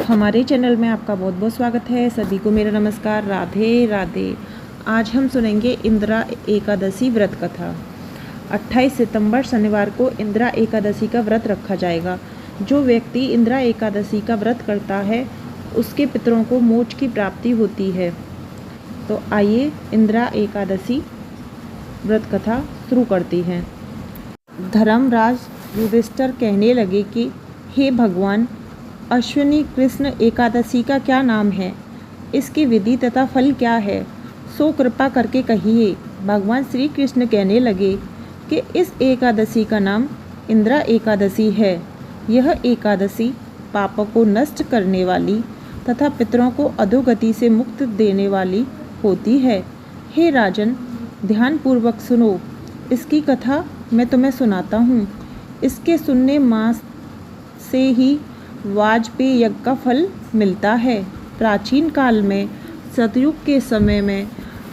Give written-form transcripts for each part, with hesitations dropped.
हमारे चैनल में आपका बहुत बहुत स्वागत है। सभी को मेरा नमस्कार, राधे राधे। आज हम सुनेंगे इंदिरा एकादशी व्रत कथा। 28 सितंबर शनिवार को इंदिरा एकादशी का व्रत रखा जाएगा। जो व्यक्ति इंदिरा एकादशी का व्रत करता है उसके पितरों को मोक्ष की प्राप्ति होती है। तो आइए इंदिरा एकादशी व्रत कथा शुरू करती हैं। धर्मराज युधिष्ठिर कहने लगे कि हे भगवान, अश्विनी कृष्ण एकादशी का क्या नाम है, इसकी विधि तथा फल क्या है, सो कृपा करके कहिए। भगवान श्री कृष्ण कहने लगे कि इस एकादशी का नाम इंदिरा एकादशी है। यह एकादशी पापों को नष्ट करने वाली तथा पितरों को अधोगति से मुक्त देने वाली होती है। हे राजन, ध्यानपूर्वक सुनो, इसकी कथा मैं तुम्हें सुनाता हूँ। इसके सुनने मास से ही वाजपेय यज्ञ का फल मिलता है। प्राचीन काल में सतयुग के समय में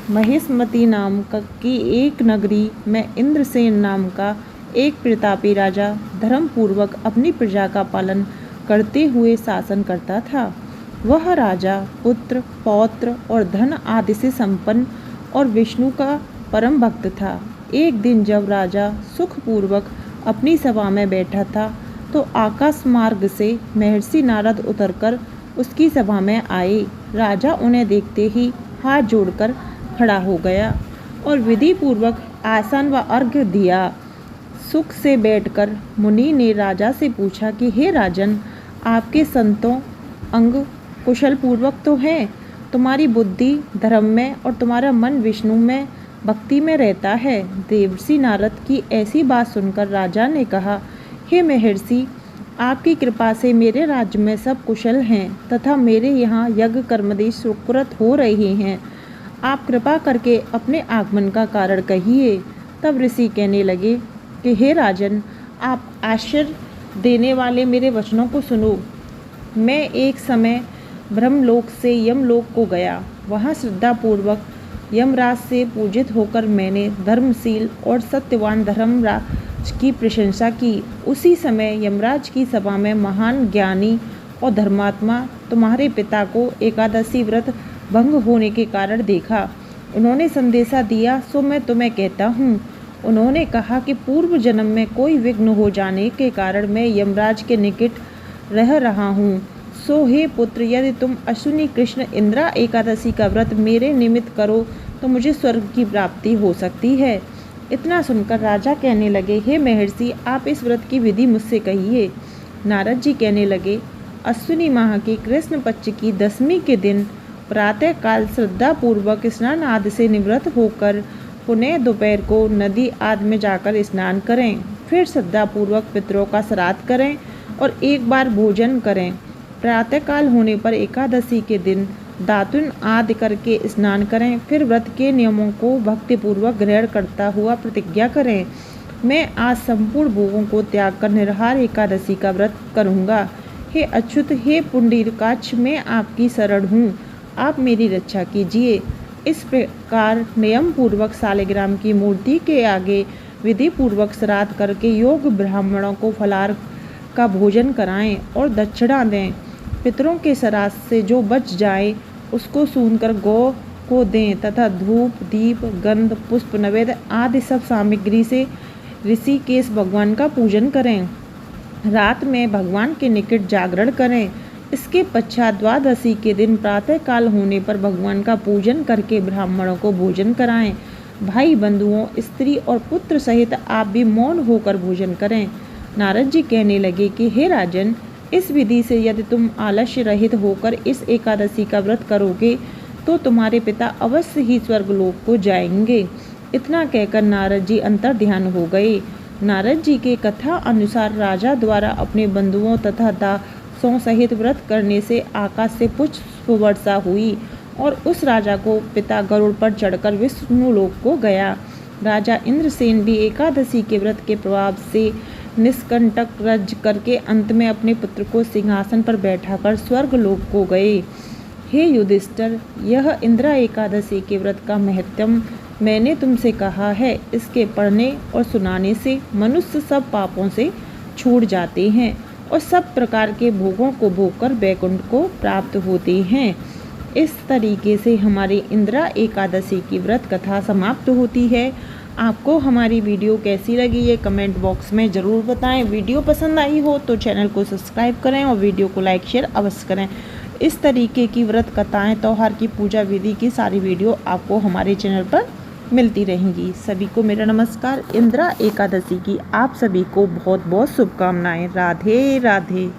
महेशमती नाम की एक नगरी में इंद्रसेन नाम का एक प्रतापी राजा धर्मपूर्वक अपनी प्रजा का पालन करते हुए शासन करता था। वह राजा पुत्र, पौत्र और धन आदि से संपन्न और विष्णु का परम भक्त था। एक दिन जब राजा सुखपूर्वक अपनी सभा में बैठा था तो आकाश मार्ग से महर्षि नारद उतरकर उसकी सभा में आए। राजा उन्हें देखते ही हाथ जोड़कर खड़ा हो गया और विधि पूर्वक आसन व अर्घ्य दिया। सुख से बैठकर मुनि ने राजा से पूछा कि हे राजन, आपके संतों अंग कुशल पूर्वक तो हैं, तुम्हारी बुद्धि धर्म में और तुम्हारा मन विष्णु में भक्ति में रहता है। देवर्षि नारद की ऐसी बात सुनकर राजा ने कहा, हे महर्षि, आपकी कृपा से मेरे राज्य में सब कुशल हैं तथा मेरे यहाँ यज्ञ कर्मादि सुकृत हो रहे हैं। आप कृपा करके अपने आगमन का कारण कहिए। तब ऋषि कहने लगे कि हे राजन, आप आश्चर्य देने वाले मेरे वचनों को सुनो। मैं एक समय ब्रह्मलोक से यमलोक को गया। वहाँ श्रद्धापूर्वक यमराज से पूजित होकर मैंने धर्मशील और सत्यवान धर्मराज की प्रशंसा की। उसी समय यमराज की सभा में महान ज्ञानी और धर्मात्मा तुम्हारे पिता को एकादशी व्रत भंग होने के कारण देखा। उन्होंने संदेशा दिया, सो मैं तुम्हें कहता हूँ। उन्होंने कहा कि पूर्व जन्म में कोई विघ्न हो जाने के कारण मैं यमराज के निकट रह रहा हूँ। सो हे पुत्र, यदि तुम अश्विनी कृष्ण इंदिरा एकादशी का व्रत मेरे निमित्त करो तो मुझे स्वर्ग की प्राप्ति हो सकती है। इतना सुनकर राजा कहने लगे, हे महर्षि, आप इस व्रत की विधि मुझसे कहिए। नारद जी कहने लगे, अश्विनी माह के कृष्ण पक्ष की दशमी के दिन प्रातः काल श्रद्धापूर्वक स्नान आदि से निवृत्त होकर पुनः दोपहर को नदी आदि में जाकर स्नान करें। फिर श्रद्धापूर्वक पितरों का श्राद्ध करें और एक बार भोजन करें। प्रातःकाल होने पर एकादशी के दिन दातुन आदि करके स्नान करें। फिर व्रत के नियमों को भक्तिपूर्वक ग्रहण करता हुआ प्रतिज्ञा करें, मैं आज संपूर्ण भोगों को त्याग कर निराहार एकादशी का व्रत करूँगा। हे अच्युत, हे पुंडरीकाक्ष, मैं आपकी शरण हूँ, आप मेरी रक्षा कीजिए। इस प्रकार नियम पूर्वक शालिग्राम की मूर्ति के आगे विधि पूर्वक श्राद्ध करके योग ब्राह्मणों को फलाहार का भोजन कराएं और दक्षिणा दें। पितरों के श्राद्ध से जो बच जाए उसको सूंघकर गौ को दें तथा धूप, दीप, गंध, पुष्प, नैवेद्य आदि सब सामग्री से ऋषिकेश भगवान का पूजन करें। रात में भगवान के निकट जागरण करें। इसके पश्चात द्वादशी के दिन प्रातःकाल होने पर भगवान का पूजन करके ब्राह्मणों को भोजन कराएं। भाई बंधुओं, स्त्री और पुत्र सहित आप भी मौन होकर भोजन करें। नारद जी कहने लगे कि हे राजन, इस विधि से यदि तुम आलस्य रहित होकर इस एकादशी का व्रत करोगे तो तुम्हारे पिता अवश्य ही स्वर्गलोक को जाएंगे। इतना कहकर नारद जी अंतर ध्यान हो गए। नारद जी के कथा अनुसार राजा द्वारा अपने बंधुओं तथा दासों सहित व्रत करने से आकाश से पुष्प वर्षा हुई और उस राजा को पिता गरुड़ पर चढ़कर विष्णुलोक को गया। राजा इंद्रसेन भी एकादशी के व्रत के प्रभाव से निष्कंटक रज करके अंत में अपने पुत्र को सिंहासन पर बैठाकर स्वर्गलोक को गए। हे युधिष्ठिर, यह इंदिरा एकादशी के व्रत का महत्व मैंने तुमसे कहा है। इसके पढ़ने और सुनाने से मनुष्य सब पापों से छूट जाते हैं और सब प्रकार के भोगों को भोगकर वैकुंठ को प्राप्त होते हैं। इस तरीके से हमारी इंदिरा एकादशी की व्रत कथा समाप्त होती है। आपको हमारी वीडियो कैसी लगी ये कमेंट बॉक्स में ज़रूर बताएं। वीडियो पसंद आई हो तो चैनल को सब्सक्राइब करें और वीडियो को लाइक शेयर अवश्य करें। इस तरीके की व्रत कथाएं, त्योहार की पूजा विधि की सारी वीडियो आपको हमारे चैनल पर मिलती रहेंगी। सभी को मेरा नमस्कार। इंदिरा एकादशी की आप सभी को बहुत बहुत शुभकामनाएं। राधे राधे।